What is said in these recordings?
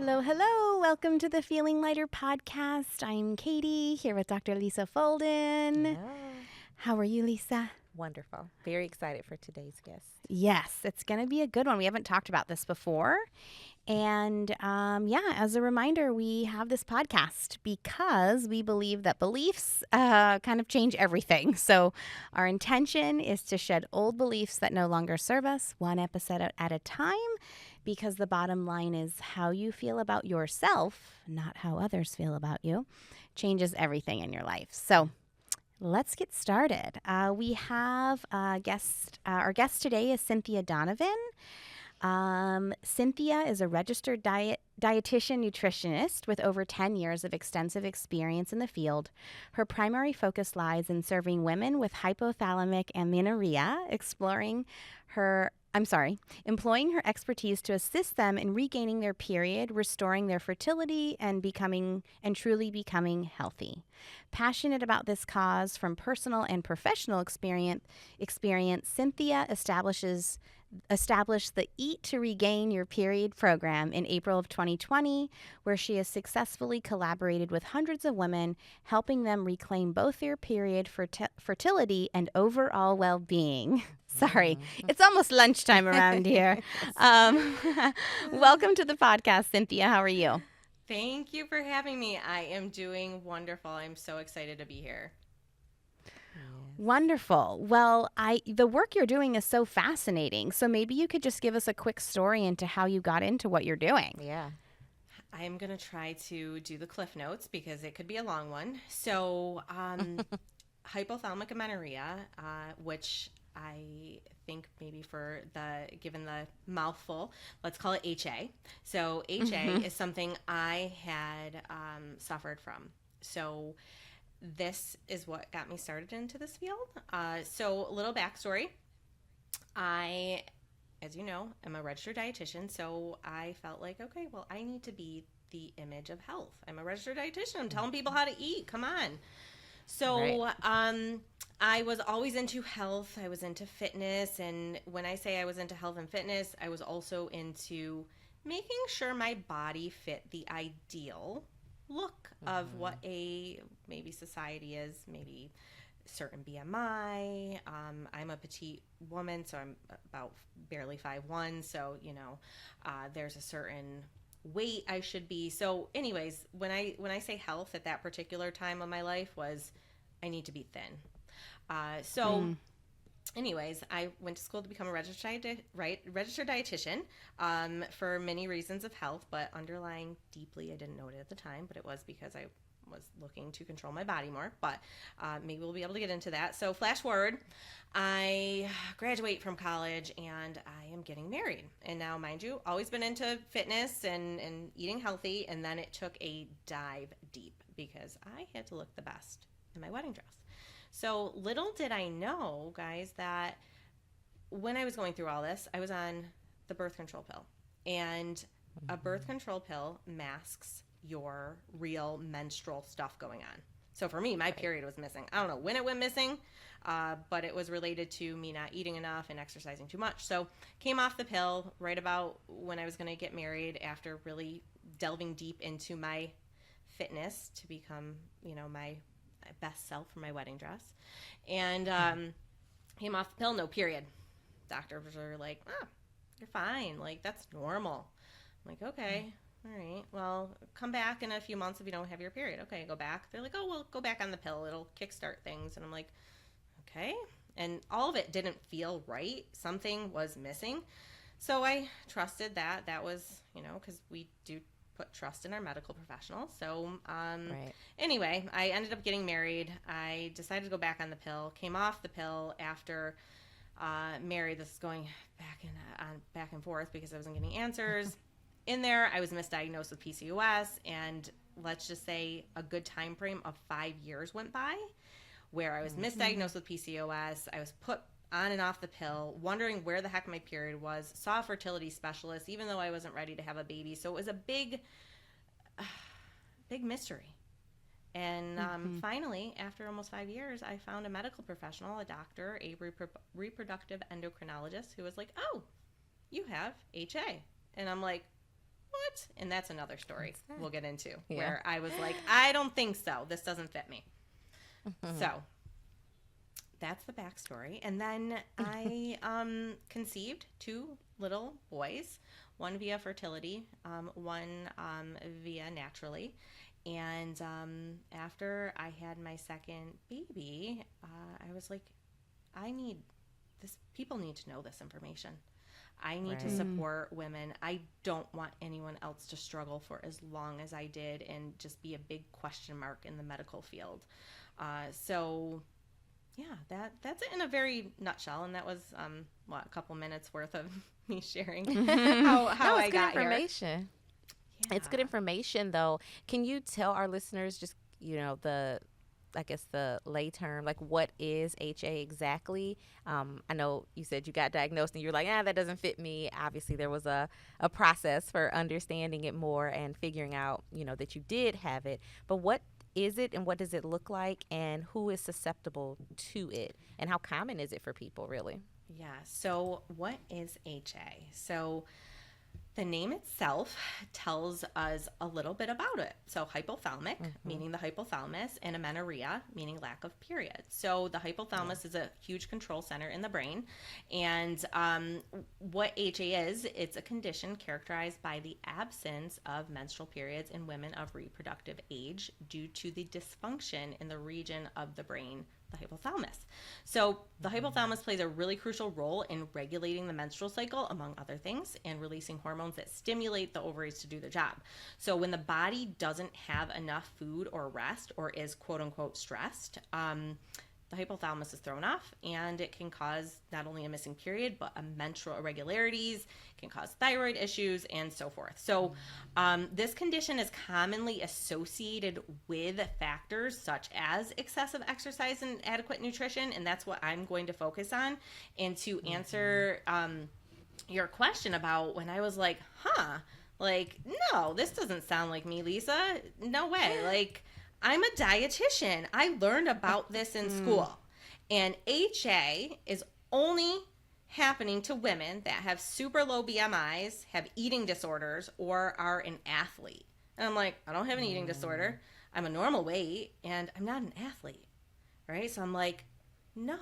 Hello, hello. Welcome to the Feeling Lighter podcast. I'm Katie, here with Dr. Lisa Folden. Hello. How are you, Lisa? Wonderful. Very excited for today's guest. Yes, it's going to be a good one. We haven't talked about this before. And as a reminder, we have this podcast because we believe that beliefs kind of change everything. So our intention is to shed old beliefs that no longer serve us, one episode at a time, because the bottom line is how you feel about yourself, not how others feel about you, changes everything in your life. So let's get started. We have a guest. Our guest today is Cynthia Donovan. Cynthia is a registered dietitian nutritionist with over 10 years of extensive experience in the field. Her primary focus lies in serving women with hypothalamic amenorrhea, employing her expertise to assist them in regaining their period, restoring their fertility, and truly becoming healthy. Passionate about this cause from personal and professional experience, Cynthia established the Eat to Regain Your Period program in April of 2020, where she has successfully collaborated with hundreds of women, helping them reclaim both their period fertility and overall well-being. Sorry, it's almost lunchtime around here. Welcome to the podcast, Cynthia. How are you? Thank you for having me. I am doing wonderful. I'm so excited to be here. Wonderful. Well, the work you're doing is so fascinating. So maybe you could just give us a quick story into how you got into what you're doing. Yeah. I'm going to try to do the cliff notes because it could be a long one. So, hypothalamic amenorrhea, which I think maybe given the mouthful, let's call it HA. So HA is something I had suffered from. So this is what got me started into this field. So a little backstory. I, as you know, am a registered dietitian. So I felt like, okay, well, I need to be the image of health. I'm a registered dietitian. I'm telling people how to eat. Come on. So Right. I was always into health. I was into fitness. And when I say I was into health and fitness, I was also into making sure my body fit the ideal look of what a maybe society is, maybe certain BMI. I'm a petite woman, so I'm about barely 5'1", so there's a certain weight I should be. So anyways, when I say health at that particular time of my life was I need to be thin. Anyways, I went to school to become a registered dietitian for many reasons of health, but underlying deeply, I didn't know it at the time, but it was because I was looking to control my body more, but maybe we'll be able to get into that. So flash forward, I graduate from college and I am getting married. And now, mind you, always been into fitness and eating healthy, and then it took a dive deep because I had to look the best in my wedding dress. So little did I know, guys, that when I was going through all this, I was on the birth control pill. And a birth control pill masks your real menstrual stuff going on. So for me, my period was missing. I don't know when it went missing, but it was related to me not eating enough and exercising too much. So came off the pill right about when I was going to get married after really delving deep into my fitness to become, my best self for my wedding dress, and came off the pill, no period. Doctors were like, you're fine, like that's normal. I'm like, okay, all right, well, come back in a few months if you don't have your period. Okay, go back. They're like, oh, well, go back on the pill, it'll kickstart things. And I'm like, okay. And all of it didn't feel right. Something was missing. So I trusted that was, because we do put trust in our medical professionals. So Anyway, I ended up getting married. I decided to go back on the pill, came off the pill after married. This is going back and forth because I wasn't getting answers. In there, I was misdiagnosed with PCOS, and let's just say a good time frame of 5 years went by where I was misdiagnosed with PCOS. I was put on and off the pill, wondering where the heck my period was, saw a fertility specialist, even though I wasn't ready to have a baby. So it was a big mystery. And finally, after almost 5 years, I found a medical professional, a doctor, a reproductive endocrinologist, who was like, oh, you have HA. And I'm like, what? And that's another story we'll get into Yeah. where I was like, I don't think so. This doesn't fit me. So that's the backstory. And then I conceived 2 little boys, one via fertility, one via naturally. And after I had my second baby, I was like, I need this. People need to know this information. I need to support women. I don't want anyone else to struggle for as long as I did and just be a big question mark in the medical field. So yeah, that's it in a very nutshell. And that was, a couple minutes worth of me sharing how I got here. Information. Yeah. It's good information, though. Can you tell our listeners just, the lay term, like what is HA exactly? I know you said you got diagnosed and you're like, that doesn't fit me. Obviously, there was a process for understanding it more and figuring out, that you did have it. But what is it and what does it look like and who is susceptible to it? And how common is it for people, really? Yeah. So what is HA? So the name itself tells us a little bit about it. So hypothalamic, meaning the hypothalamus, and amenorrhea, meaning lack of period. So the hypothalamus is a huge control center in the brain. And what HA is, it's a condition characterized by the absence of menstrual periods in women of reproductive age due to the dysfunction in the region of the brain, the hypothalamus. So the hypothalamus plays a really crucial role in regulating the menstrual cycle, among other things, and releasing hormones that stimulate the ovaries to do their job. So when the body doesn't have enough food or rest or is quote unquote stressed, the hypothalamus is thrown off, and it can cause not only a missing period, but a menstrual irregularities, can cause thyroid issues, and so forth. So this condition is commonly associated with factors such as excessive exercise and adequate nutrition, and that's what I'm going to focus on. And to answer your question about when I was like, no, this doesn't sound like me, Lisa. No way. I'm a dietitian. I learned about this in school. And HA is only happening to women that have super low BMIs, have eating disorders, or are an athlete. And I'm like, I don't have an eating disorder. I'm a normal weight, and I'm not an athlete, right? So I'm like, no.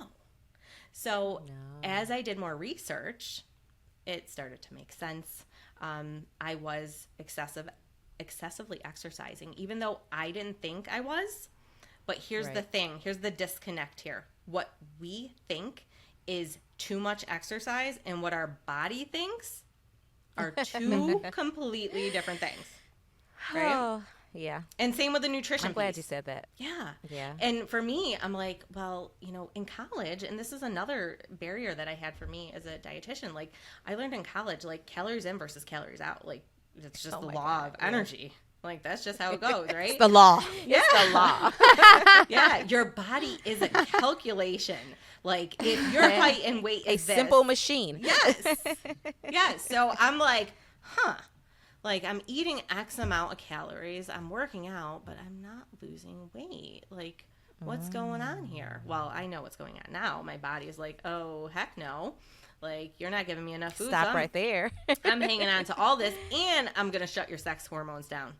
So as I did more research, it started to make sense. I was excessively exercising, even though I didn't think I was. But here's the thing. Here's the disconnect here. What we think is too much exercise and what our body thinks are two completely different things. Right? Oh, yeah. And same with the nutrition I'm glad piece. you said that. Yeah. Yeah. And for me, I'm like, well, in college, and this is another barrier that I had for me as a dietitian, I learned in college, calories in versus calories out. It's just the law of energy. That's just how it goes, right? It's the law. Yeah. It's the law. Yeah. Your body is a calculation. If your height and weight A is simple machine. Yes. Yes. So I'm like, I'm eating X amount of calories. I'm working out, but I'm not losing weight. What's going on here? Well, I know what's going on now. My body is like, oh, heck no. You're not giving me enough food. Stop right there. I'm hanging on to all this, and I'm going to shut your sex hormones down.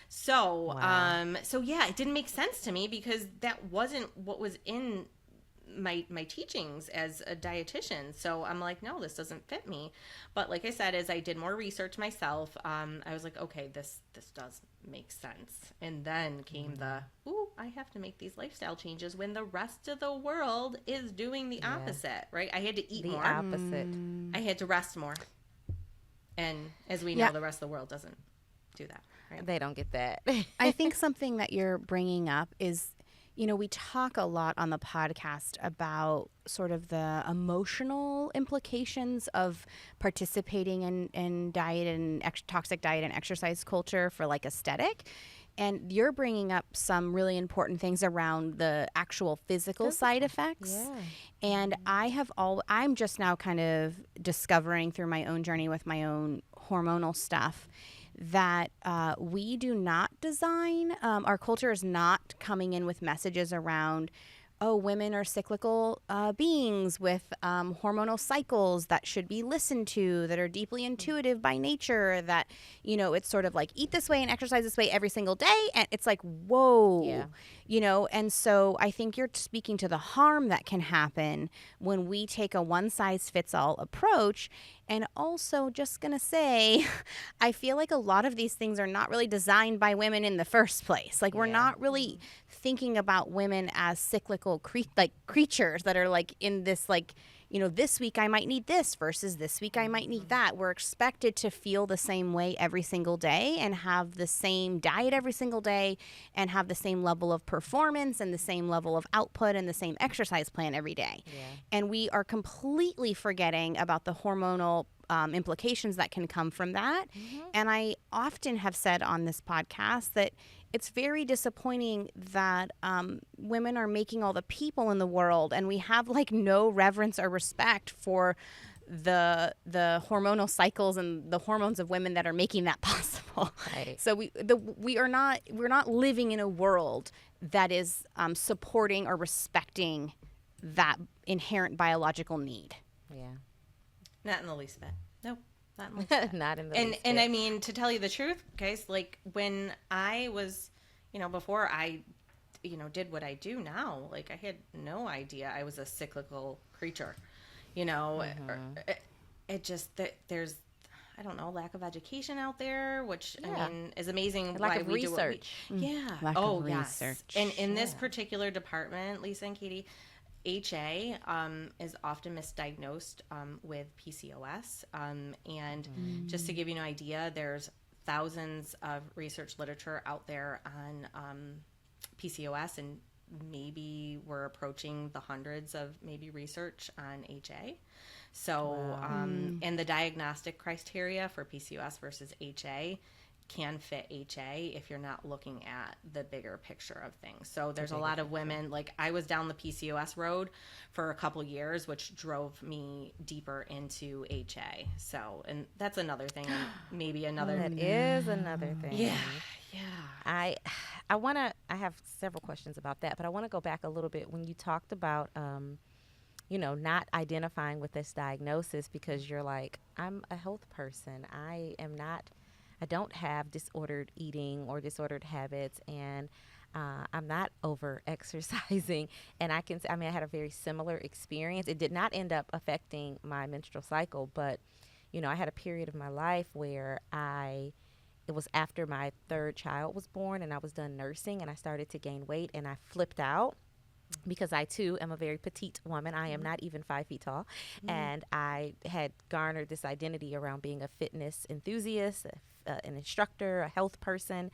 So, so yeah, it didn't make sense to me because that wasn't what was in my teachings as a dietitian. So I'm like, no, this doesn't fit me. But like I said, as I did more research myself, I was like, okay, this does make sense. And then came I have to make these lifestyle changes when the rest of the world is doing the opposite, right? I had to eat more. The opposite. I had to rest more. And as we know, the rest of the world doesn't do that, right? They don't get that. I think something that you're bringing up is, we talk a lot on the podcast about sort of the emotional implications of participating in diet and toxic diet and exercise culture for aesthetic. And you're bringing up some really important things around the actual physical side effects. Yeah. And I'm just now kind of discovering through my own journey with my own hormonal stuff that we do not design, our culture is not coming in with messages around oh, women are cyclical beings with hormonal cycles that should be listened to, that are deeply intuitive by nature, that, it's sort of like eat this way and exercise this way every single day. And it's like, whoa, and so I think you're speaking to the harm that can happen when we take a one size fits all approach. And also, just going to say, I feel like a lot of these things are not really designed by women in the first place. Like, we're not really thinking about women as cyclical creatures that are like in this, like, this week I might need this versus this week I might need that. We're expected to feel the same way every single day and have the same diet every single day and have the same level of performance and the same level of output and the same exercise plan every day. Yeah. And we are completely forgetting about the hormonal implications that can come from that. And I often have said on this podcast that it's very disappointing that women are making all the people in the world, and we have like no reverence or respect for the hormonal cycles and the hormones of women that are making that possible. Right. So we're not living in a world that is supporting or respecting that inherent biological need. Yeah. Not in the least bit. Nope. Not in the least bit. Not in the and least and bit. I mean, to tell you the truth, guys, like when I was, before I, did what I do now, like I had no idea I was a cyclical creature, it just that there's, I don't know, lack of education out there, which I mean is amazing. Lack why of we do what we- research. Yeah. Lack oh of yes. research. And in this particular department, Lisa and Katie, HA is often misdiagnosed with PCOS. And just to give you an idea, there's thousands of research literature out there on PCOS, and maybe we're approaching the hundreds of maybe research on HA. So, and the diagnostic criteria for PCOS versus HA can fit HA if you're not looking at the bigger picture of things. So there's a lot of women, like I was down the PCOS road for a couple years, which drove me deeper into HA. So, and that's another thing, and maybe another. That is another thing. Yeah. I have several questions about that, but I want to go back a little bit when you talked about, not identifying with this diagnosis because you're like, I'm a health person. I don't have disordered eating or disordered habits, and I'm not over exercising. And I had a very similar experience. It did not end up affecting my menstrual cycle, but, I had a period of my life where it was after my third child was born and I was done nursing and I started to gain weight and I flipped out. Because I, too, am a very petite woman. I am not even 5 feet tall. And I had garnered this identity around being a fitness enthusiast, an instructor, a health person.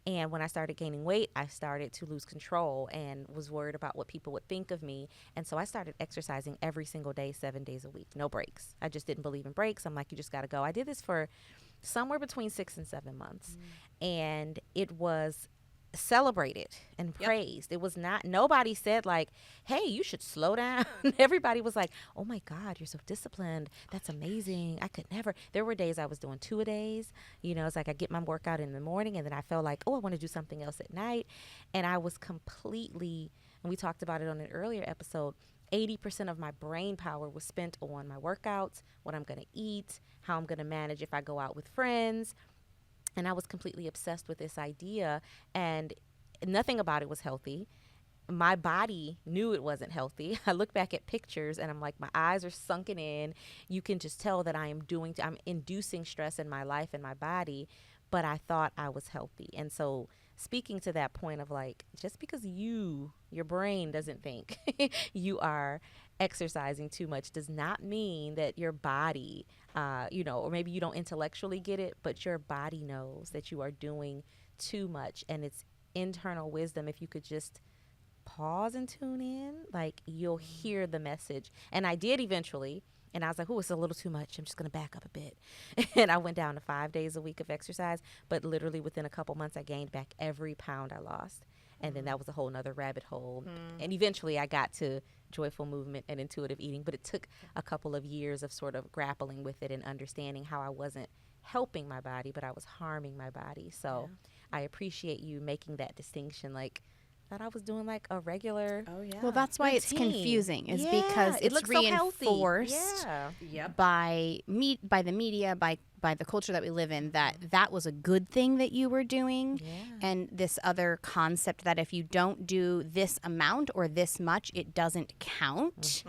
And when I started gaining weight, I started to lose control and was worried about what people would think of me. And so I started exercising every single day, 7 days a week, no breaks. I just didn't believe in breaks. I'm like, you just got to go. I did this for somewhere between 6 and 7 months. And it was celebrated and praised. It was not, nobody said like, hey, you should slow down. Everybody was like, oh my God, you're so disciplined. That's amazing. I could never. There were days I was doing 2 a days. It's like I get my workout in the morning and then I felt like, oh, I want to do something else at night. And I was completely, and we talked about it on an earlier episode, 80% of my brain power was spent on my workouts, what I'm going to eat, how I'm going to manage if I go out with friends. And I was completely obsessed with this idea, and nothing about it was healthy. My body knew it wasn't healthy. I look back at pictures and I'm like, my eyes are sunken in. You can just tell that I'm inducing stress in my life and my body, but I thought I was healthy. And so speaking to that point of like, just because your brain doesn't think you are exercising too much does not mean that your body, or maybe you don't intellectually get it, but your body knows that you are doing too much. And it's internal wisdom. If you could just pause and tune in, like you'll hear the message. And I did eventually. And I was like, oh, it's a little too much. I'm just going to back up a bit. And I went down to 5 days a week of exercise. But literally within a couple months, I gained back every pound I lost. And then that was a whole nother rabbit hole. And eventually I got to joyful movement and intuitive eating. But it took a couple of years of sort of grappling with it and understanding how I wasn't helping my body, but I was harming my body. So I appreciate you making that distinction. Like, thought I was doing like a regular. Oh yeah. Well, that's why it's routine. confusing, is Yeah, because it it's looks so healthy. reinforced Yeah. Yep. by the media, by the culture that we live in, that was a good thing that you were doing. Yeah. And this other concept that if you don't do this amount or this much, it doesn't count.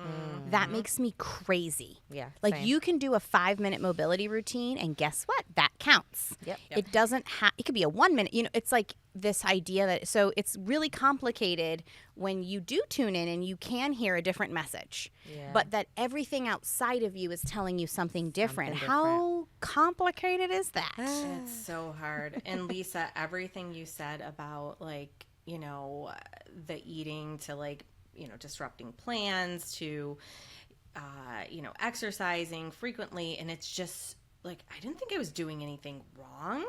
That makes me crazy. Yeah. Like same. you can do a 5-minute mobility routine and guess what? That counts. Yep. It doesn't have, it could be a 1 minute, it's like this idea that, so it's really complicated when you do tune in and you can hear a different message, Yeah. but that everything outside of you is telling you something different. Something How complicated is that? It's so hard. And Lisa, everything you said about like, the eating to like, disrupting plans to, exercising frequently. And it's just like, I didn't think I was doing anything wrong,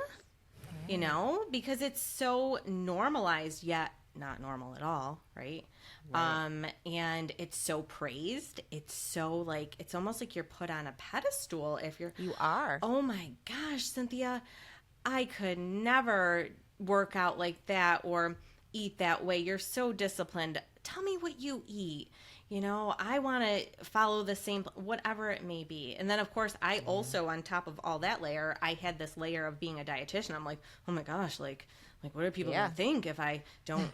because it's so normalized yet not normal at all. Right. And it's so praised. It's so like, it's almost like you're put on a pedestal if you're, You are. oh my gosh, Cynthia, I could never work out like that or eat that way. You're so disciplined. Tell me what you eat. I want to follow the same, whatever it may be. And then, of course, I also, on top of all that layer, I had this layer of being a dietitian. I'm like, oh my gosh, like what are people going to think if I don't,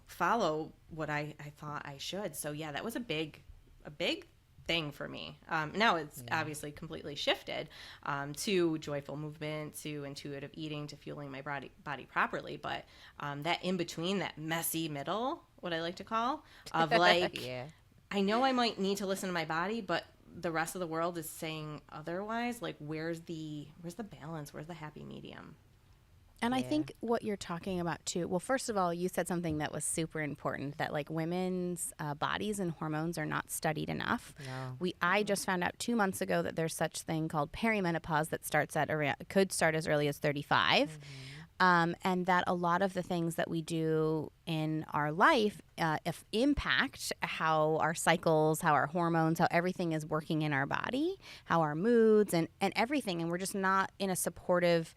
follow what I thought I should? So, yeah, that was a big thing for me. Now it's obviously completely shifted to joyful movement, to intuitive eating, to fueling my body properly. But that in between, that messy middle, what I like to call, of like, Yeah. I know I might need to listen to my body, but the rest of the world is saying otherwise. Like, where's the balance? Where's the happy medium? And I think what you're talking about too, well, first of all, you said something that was super important, that like women's bodies and hormones are not studied enough. No. I just found out 2 months ago that there's such thing called perimenopause that could start as early as 35. And that a lot of the things that we do in our life impact how our cycles, how our hormones, how everything is working in our body, how our moods and everything. And we're just not in a supportive,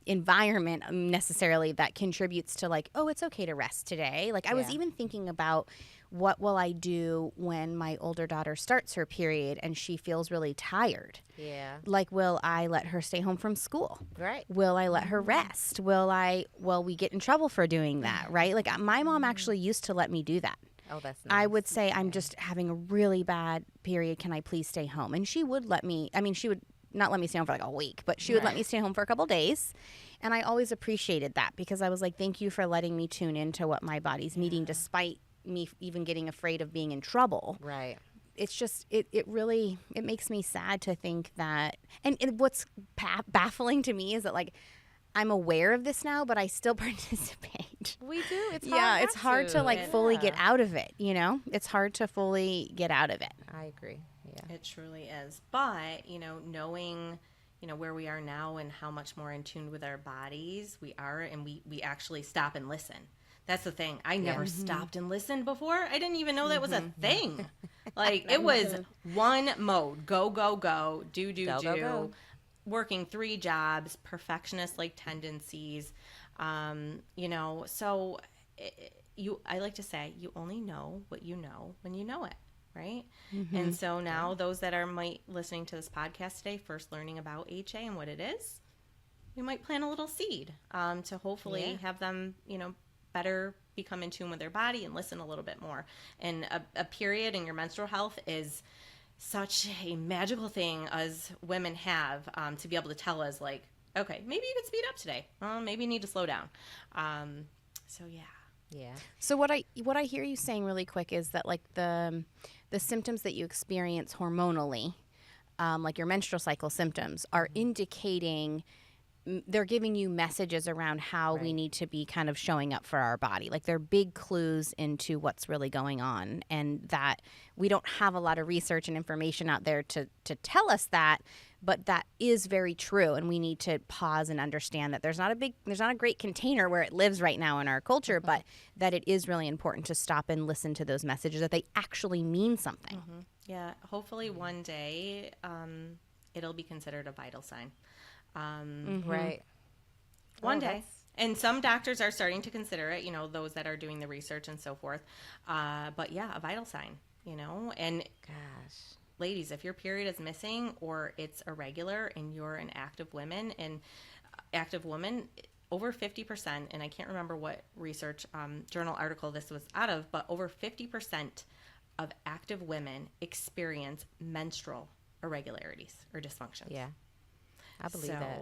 environment necessarily that contributes to like, oh, it's okay to rest today. Like I was even thinking about what will I do when my older daughter starts her period and she feels really tired? Yeah. Like, will I let her stay home from school? Right. Will I let her rest? Will we get in trouble for doing that? Right? Like my mom actually used to let me do that. Oh, that's nice. I would say, I'm just having a really bad period. Can I please stay home? And she would let me, she would not let me stay home for like a week, but she would let me stay home for a couple days. And I always appreciated that because I was like, thank you for letting me tune into what my body's needing despite me even getting afraid of being in trouble. Right. It's just, it really, it makes me sad to think that, and what's baffling to me is that like, I'm aware of this now, but I still participate. We do. It's hard. Yeah, it's hard to like fully get out of it, It's hard to fully get out of it. I agree. Yeah. It truly is. But, knowing, where we are now and how much more in tune with our bodies we are, and we actually stop and listen. That's the thing. I never stopped and listened before. I didn't even know that was a thing. Like, it was one mode. Go, go, go. Do. Go. Working 3 jobs, perfectionist-like tendencies. So I like to say, you only know what you know when you know it. Right. And so now those that are listening to this podcast today, first learning about HA and what it is, we might plant a little seed to hopefully have them, better become in tune with their body and listen a little bit more. And a period and your menstrual health is such a magical thing as women have to be able to tell us like, okay, maybe you could speed up today. Maybe you need to slow down. So yeah. Yeah. So what I hear you saying really quick is that like the symptoms that you experience hormonally, like your menstrual cycle symptoms, are indicating, they're giving you messages around how we need to be kind of showing up for our body. Like they're big clues into what's really going on, and that we don't have a lot of research and information out there to tell us that. But that is very true, and we need to pause and understand that there's not a great container where it lives right now in our culture, but that it is really important to stop and listen to those messages, that they actually mean something. Yeah, hopefully one day it'll be considered a vital sign. Right. One day. And some doctors are starting to consider it, you know, those that are doing the research and so forth. But yeah, a vital sign, you know. And Gosh. ladies, if your period is missing or it's irregular and you're an active woman and active woman, over 50%, and I can't remember what research journal article this was out of, but over 50% of active women experience menstrual irregularities or dysfunctions. Yeah, I believe that.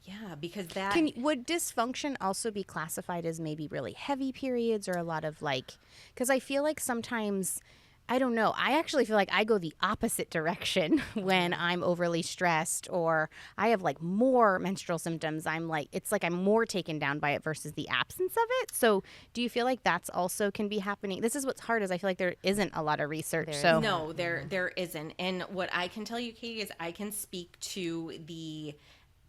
Yeah, because that Would dysfunction also be classified as maybe really heavy periods or a lot of like, because I feel like sometimes, I don't know, I actually feel like I go the opposite direction when I'm overly stressed or I have like more menstrual symptoms. I'm like, it's like I'm more taken down by it versus the absence of it. So do you feel like that's also can be happening? This is what's hard is I feel like there isn't a lot of research. So no, there isn't. And what I can tell you, Katie, is I can speak to the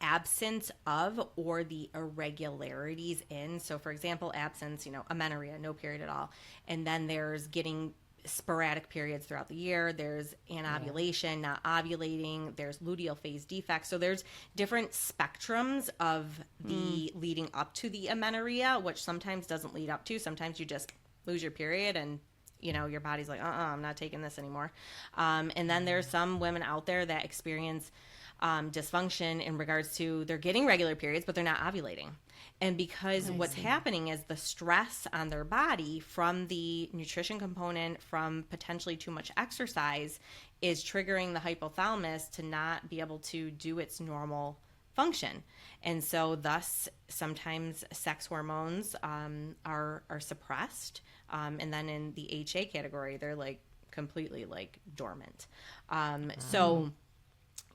absence of or the irregularities in. So for example, absence, you know, amenorrhea, no period at all. And then there's getting sporadic periods throughout the year. There's anovulation, not ovulating. There's luteal phase defects. So there's different spectrums of the leading up to the amenorrhea, which sometimes doesn't lead up to. Sometimes you just lose your period and you know, your body's like, I'm not taking this anymore. And then there's some women out there that experience dysfunction in regards to they're getting regular periods, but they're not ovulating. And because what's happening is the stress on their body from the nutrition component, from potentially too much exercise, is triggering the hypothalamus to not be able to do its normal function. And so thus sometimes sex hormones are suppressed. And then in the HA category, they're like completely like dormant. So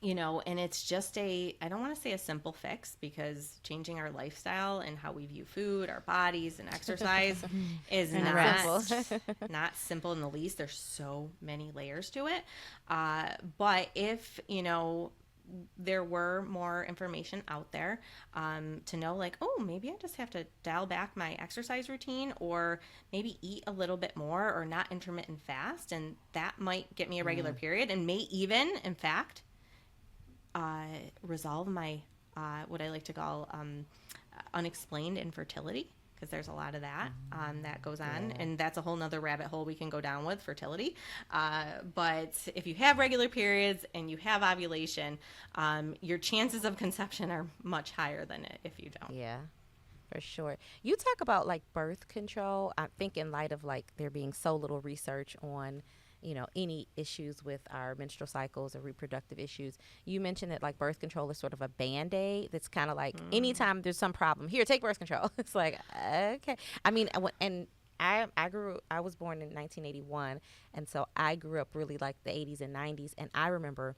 you know, and it's just I don't want to say a simple fix because changing our lifestyle and how we view food, our bodies, and exercise is not simple in the least. There's so many layers to it. But if, you know, there were more information out there to know like, oh, maybe I just have to dial back my exercise routine or maybe eat a little bit more or not intermittent fast. And that might get me a regular period and may even, in fact, resolve my what I like to call unexplained infertility, because there's a lot of that that goes on, and that's a whole nother rabbit hole we can go down with fertility. But if you have regular periods and you have ovulation, your chances of conception are much higher than if you don't. Yeah, for sure. You talk about like birth control. I think in light of like there being so little research on, you know, any issues with our menstrual cycles or reproductive issues. You mentioned that like birth control is sort of a Band-Aid that's kind of like anytime there's some problem, here, take birth control. It's like, okay. I mean, and I was born in 1981. And so I grew up really like the 80s and 90s. And I remember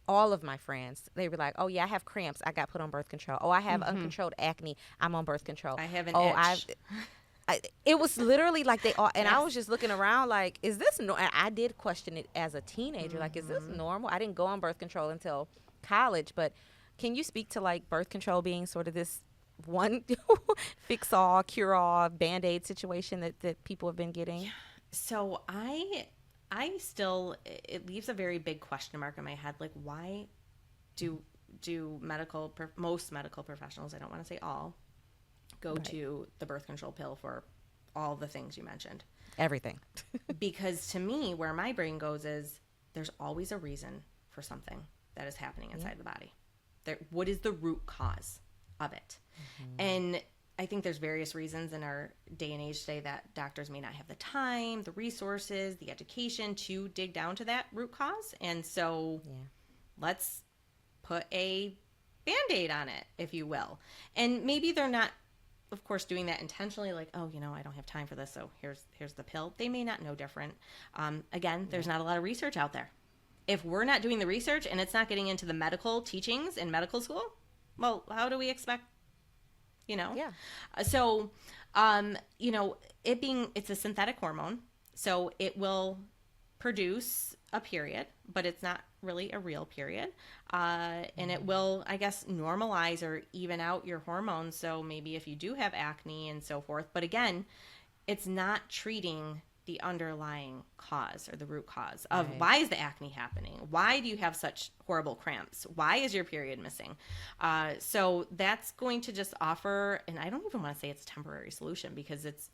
all of my friends, they were like, oh yeah, I have cramps, I got put on birth control. Oh, I have uncontrolled acne, I'm on birth control. I have an itch. It was literally like they all, and I was just looking around like, is this normal? I did question it as a teenager, like, is this normal? I didn't go on birth control until college, but can you speak to like birth control being sort of this one fix-all, cure-all, Band-Aid situation that people have been getting? Yeah. So I still, it leaves a very big question mark in my head, like why do most medical professionals, I don't want to say all, go to the birth control pill for all the things you mentioned. Everything. Because to me, where my brain goes is there's always a reason for something that is happening inside the body. What is the root cause of it? And I think there's various reasons in our day and age today that doctors may not have the time, the resources, the education to dig down to that root cause. And so let's put a Band-Aid on it, if you will. And maybe they're not, of course, doing that intentionally, like, oh, you know, I don't have time for this, so here's the pill. They may not know different. Again, there's not a lot of research out there. If we're not doing the research and it's not getting into the medical teachings in medical school, well, how do we expect, you know? Yeah. So, you know, it's a synthetic hormone, so it will produce a period, but it's not really a real period. And it will, I guess, normalize or even out your hormones. So maybe if you do have acne and so forth, but again, it's not treating the underlying cause or the root cause of Right. why is the acne happening? Why do you have such horrible cramps? Why is your period missing? So that's going to just offer, and I don't even want to say it's a temporary solution because it's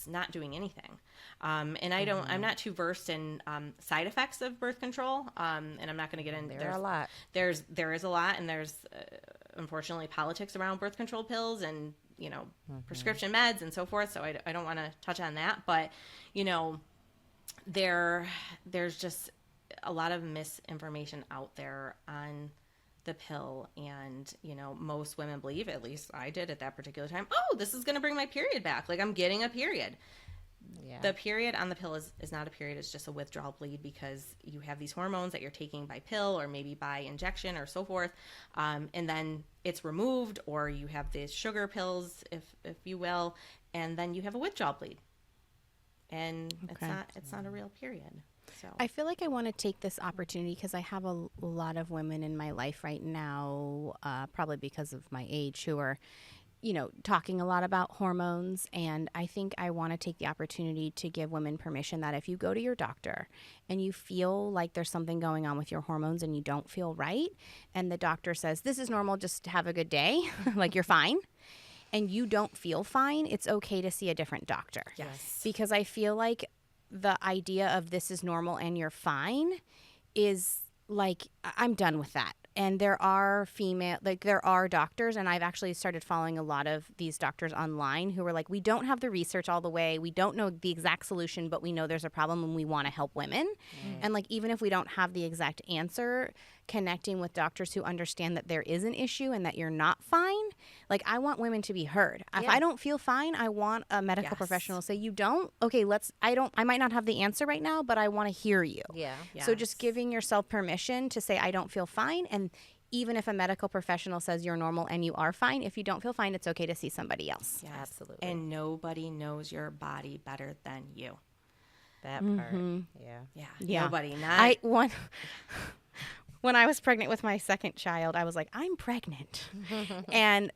not doing anything. And I'm not too versed in side effects of birth control. And I'm not going to get into There are a lot. There is a lot, and there's unfortunately politics around birth control pills and prescription meds and so forth. So I don't want to touch on that, but there's just a lot of misinformation out there on the pill, and most women believe, at least I did at that particular time, oh, this is going to bring my period back, like I'm getting a period. Yeah. The period on the pill is not a period. It's just a withdrawal bleed because you have these hormones that you're taking by pill or maybe by injection or so forth, and then it's removed, or you have these sugar pills, if you will, and then you have a withdrawal bleed, and it's not a real period. So I feel like I want to take this opportunity because I have a lot of women in my life right now, probably because of my age, who are, talking a lot about hormones. And I think I want to take the opportunity to give women permission that if you go to your doctor and you feel like there's something going on with your hormones and you don't feel right, and the doctor says, this is normal, just have a good day, like you're fine, and you don't feel fine, it's okay to see a different doctor. yes, Because I feel like the idea of this is normal and you're fine is like, I'm done with that. And there are doctors, and I've actually started following a lot of these doctors online who are like, we don't have the research all the way, we don't know the exact solution, but we know there's a problem and we want to help women. And like, even if we don't have the exact answer, connecting with doctors who understand that there is an issue and that you're not fine. Like, I want women to be heard. If I don't feel fine, I want a medical professional to say, you don't? Okay, I might not have the answer right now, but I want to hear you. Yeah. So just giving yourself permission to say, I don't feel fine. And even if a medical professional says you're normal and you are fine, if you don't feel fine, it's okay to see somebody else. yes, Absolutely. And nobody knows your body better than you. That part. Yeah. Nobody. Not When I was pregnant with my second child, I was like, I'm pregnant. And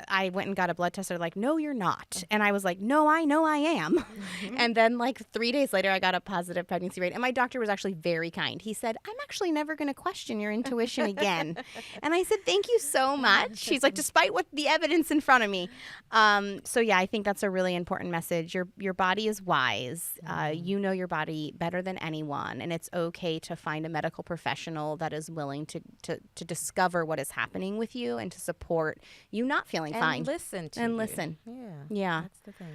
I went and got a blood test. They're like, no, you're not. And I was like, no, I know I am. And then like 3 days later, I got a positive pregnancy rate. And my doctor was actually very kind. He said, I'm actually never going to question your intuition again. And I said, thank you so much. He's like, despite what the evidence in front of me. So yeah, I think that's a really important message. Your body is wise. You know your body better than anyone. And it's okay to find a medical professional that is willing to discover what is happening with you and to support you not feeling fine. Listen to And you. listen. Yeah. That's the thing.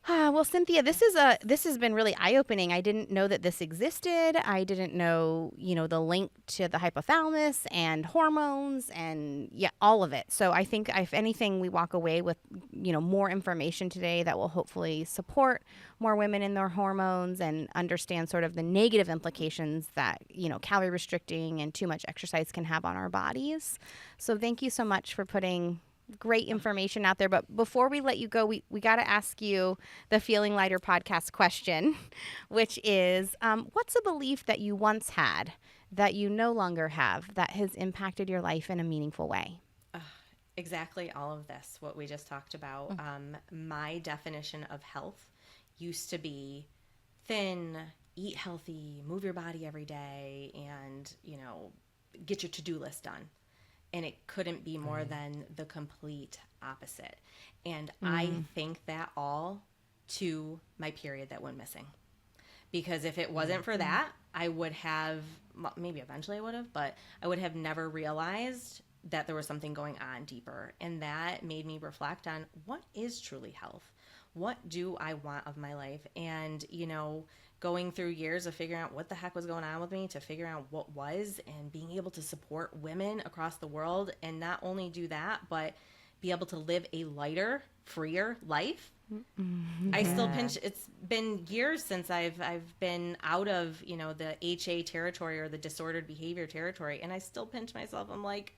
Well, Cynthia, this has been really eye-opening. I didn't know that this existed. I didn't know, the link to the hypothalamus and hormones and all of it. So I think if anything, we walk away with, more information today that will hopefully support more women in their hormones and understand sort of the negative implications that, calorie restricting and too much exercise can have on our bodies. So thank you so much for putting great information out there. But before we let you go, we got to ask you the Feeling Lighter podcast question, which is, what's a belief that you once had that you no longer have that has impacted your life in a meaningful way? exactly all of this, what we just talked about. My definition of health used to be thin, eat healthy, move your body every day, and, get your to-do list done. And it couldn't be more than the complete opposite. And I think that all to my period that went missing. Because if it wasn't for that, I would have, maybe eventually I would have, but I would have never realized that there was something going on deeper. And that made me reflect on what is truly health? What do I want of my life? And, going through years of figuring out what the heck was going on with me to figure out what was, and being able to support women across the world, and not only do that, but be able to live a lighter, freer life. I still pinch. It's been years since I've been out of, the HA territory or the disordered behavior territory, and I still pinch myself. I'm like,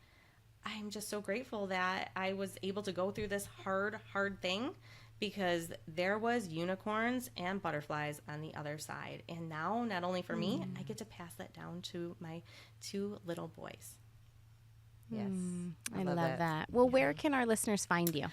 I'm just so grateful that I was able to go through this hard thing, because there was unicorns and butterflies on the other side. And now, not only for me, I get to pass that down to my 2 little boys. Yes. I love that. Well, where can our listeners find you?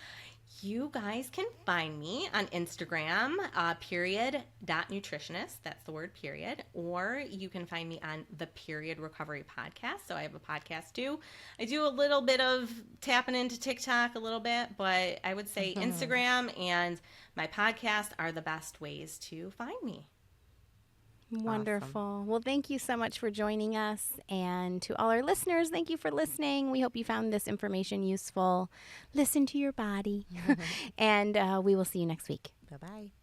You guys can find me on Instagram, period.nutritionist. That's the word period. Or you can find me on the Period Recovery Podcast. So I have a podcast too. I do a little bit of tapping into TikTok a little bit, but I would say Instagram and my podcast are the best ways to find me. Wonderful. Awesome. Well, thank you so much for joining us. And to all our listeners, thank you for listening. We hope you found this information useful. Listen to your body. And we will see you next week. Bye-bye.